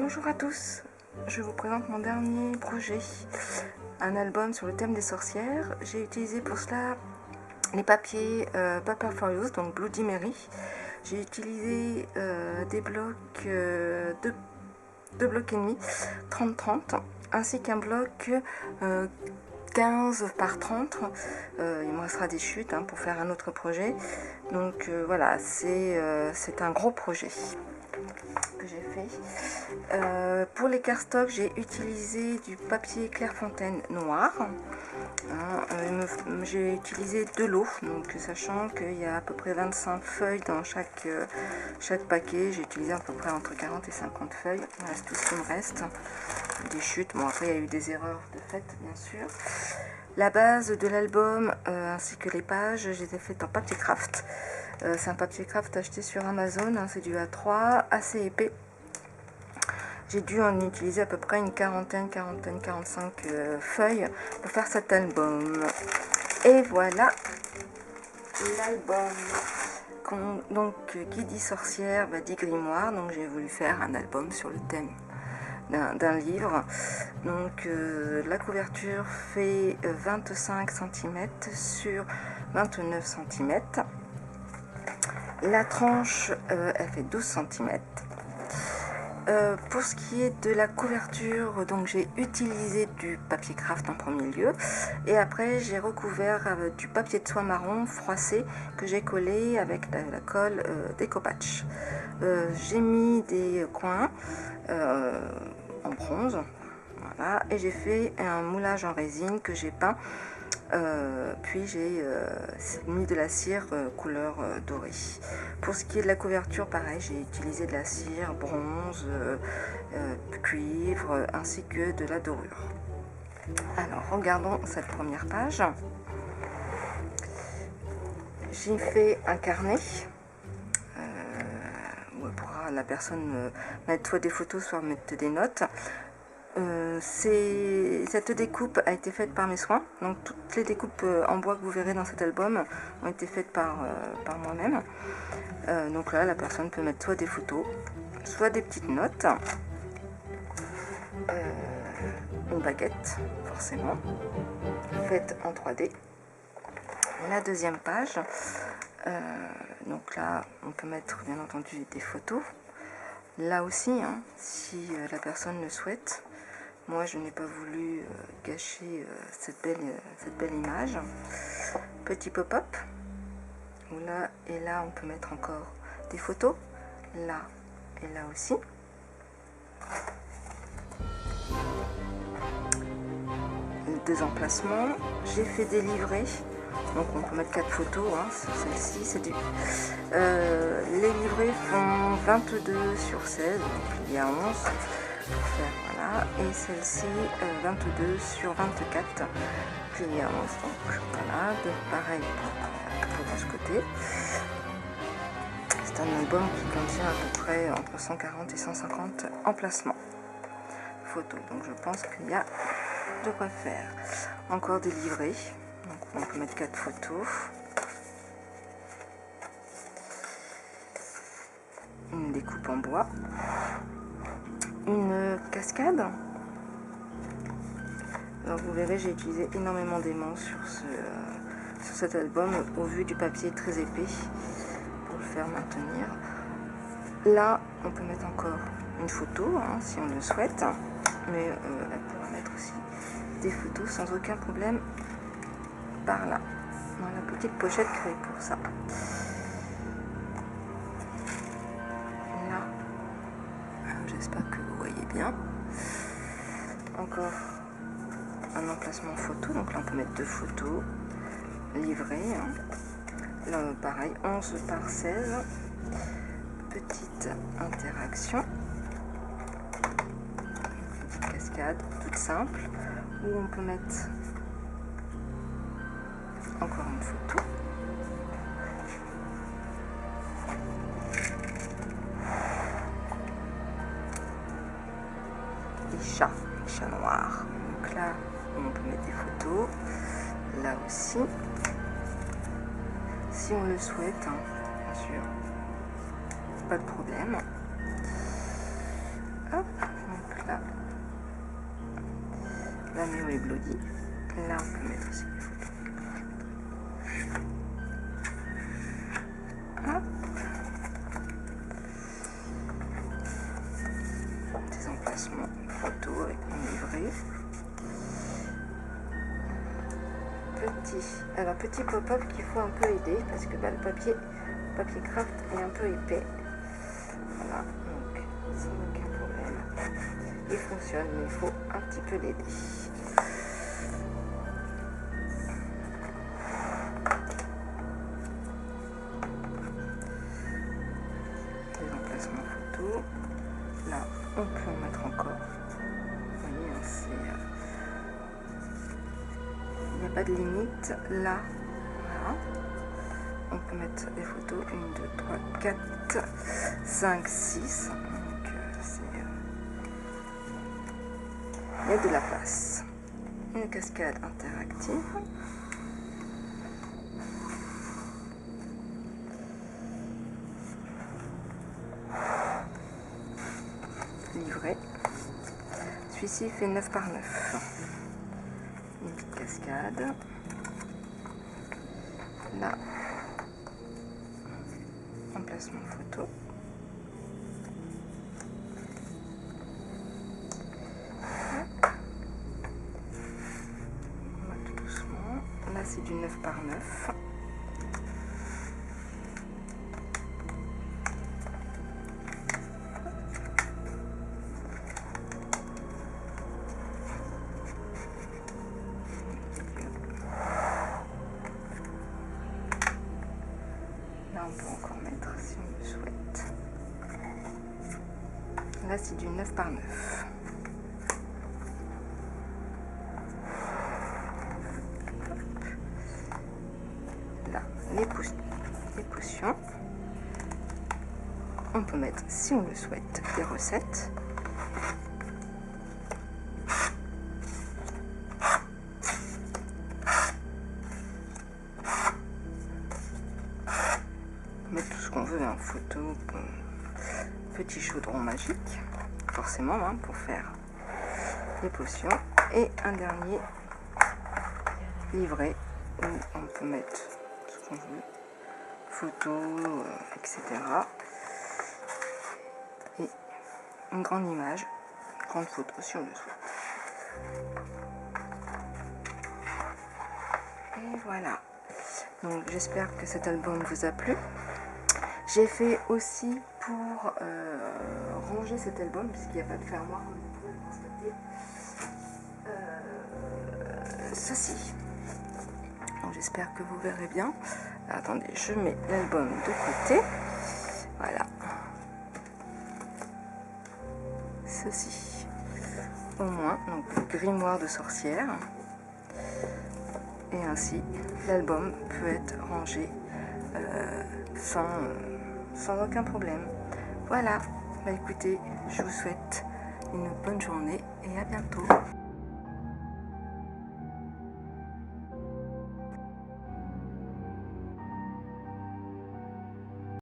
Bonjour à tous, je vous présente mon dernier projet, un album sur le thème des sorcières. J'ai utilisé pour cela les papiers Paper for Use, donc Bloody Mary. J'ai utilisé des blocs, deux blocs et demi, 30-30, ainsi qu'un bloc 15 par 30. Il me restera des chutes pour faire un autre projet. Donc voilà, c'est un gros projet que j'ai fait. Pour les cardstocks, j'ai utilisé du papier Clairefontaine noir. J'ai utilisé de l'eau, donc sachant qu'il y a à peu près 25 feuilles dans chaque paquet. J'ai utilisé à peu près entre 40 et 50 feuilles. Il reste tout ce qui me reste. Des chutes, bon après il y a eu des erreurs de fait bien sûr. La base de l'album ainsi que les pages, je les ai faites en papier craft. C'est un papier craft acheté sur Amazon, c'est du A3, assez épais. J'ai dû en utiliser à peu près une quarantaine, 45 feuilles pour faire cet album. Et voilà l'album. Donc qui dit sorcière dit grimoire, donc j'ai voulu faire un album sur le thème d'un livre. Donc la couverture fait 25 cm sur 29 cm. La tranche elle fait 12 cm. Pour ce qui est de la couverture, donc j'ai utilisé du papier craft en premier lieu et après j'ai recouvert avec du papier de soie marron froissé que j'ai collé avec la colle Decopatch. J'ai mis des coins en bronze, voilà, et j'ai fait un moulage en résine que j'ai peint. Puis j'ai mis de la cire couleur dorée. Pour ce qui est de la couverture, pareil, j'ai utilisé de la cire bronze, cuivre, ainsi que de la dorure. Alors regardons cette première page. J'ai fait un carnet où pourra la personne mettre soit des photos, soit mettre des notes. Cette découpe a été faite par mes soins, donc toutes les découpes en bois que vous verrez dans cet album ont été faites par moi-même. Donc là la personne peut mettre soit des photos, soit des petites notes, une baguette forcément, faite en 3D. La deuxième page, donc là on peut mettre bien entendu des photos, là aussi si la personne le souhaite. Moi, je n'ai pas voulu gâcher cette belle image. Petit pop-up, où là et là, on peut mettre encore des photos, là et là aussi. Deux emplacements. J'ai fait des livrets, donc on peut mettre 4 photos. Celle-ci, c'est du... les livrets font 22 sur 16, donc il y a 11 pour faire, voilà, et celle-ci 22 sur 24 plié à 11, donc voilà, pareil pour ce côté. C'est un album qui contient à peu près entre 140 et 150 emplacements photos, donc je pense qu'il y a de quoi faire. Encore des livrets, donc on peut mettre 4 photos. Une découpe en bois. Une cascade. Alors vous verrez, j'ai utilisé énormément d'aimants sur cet album au vu du papier très épais pour le faire maintenir. Là on peut mettre encore une photo si on le souhaite, mais elle pourra mettre aussi des photos sans aucun problème par là, dans la petite pochette créée pour ça. Là, j'espère que vous voyez bien. Encore un emplacement photo, donc là on peut mettre 2 photos livrées. Là pareil, 11 par 16. Petite interaction. Une petite cascade toute simple où on peut mettre encore une photo. Des chats noirs. Donc là, on peut mettre des photos. Là aussi, si on le souhaite, bien sûr, pas de problème. Hop, Daméo et Bloody. Là, on peut mettre aussi des photos. Hop. Des emplacements photos avec un livret. Petit pop-up qu'il faut un peu aider parce que le papier craft est un peu épais. Voilà, donc sans aucun problème. Il fonctionne, mais il faut un petit peu l'aider. Les emplacements photos. Là, on peut en mettre encore. Vous voyez, hein, il n'y a pas de limite. Là, voilà. On peut mettre des photos. 1, 2, 3, 4, 5, 6. Donc, il y a de la place. Une cascade interactive. Livret. Celui-ci fait 9 par 9. Une petite cascade. Là, emplacement photo. On va tout doucement. Là, c'est du 9 par 9. Là, on peut encore mettre si on le souhaite. Là, c'est du 9 par 9. Là, les potions. On peut mettre, si on le souhaite, des recettes. Mettre tout ce qu'on veut en photo. Petit chaudron magique, forcément, hein, pour faire les potions. Et un dernier livret où on peut mettre ce qu'on veut, photos, etc. Et une grande image, une grande photo si on le souhaite. Et voilà. Donc j'espère que cet album vous a plu. J'ai fait aussi pour ranger cet album, puisqu'il n'y a pas de fermoir, comme vous pouvez le constater. Ceci. Donc j'espère que vous verrez bien. Attendez, je mets l'album de côté. Voilà. Ceci. Au moins, donc grimoire de sorcière. Et ainsi, l'album peut être rangé sans aucun problème. Voilà, écoutez, je vous souhaite une bonne journée et à bientôt.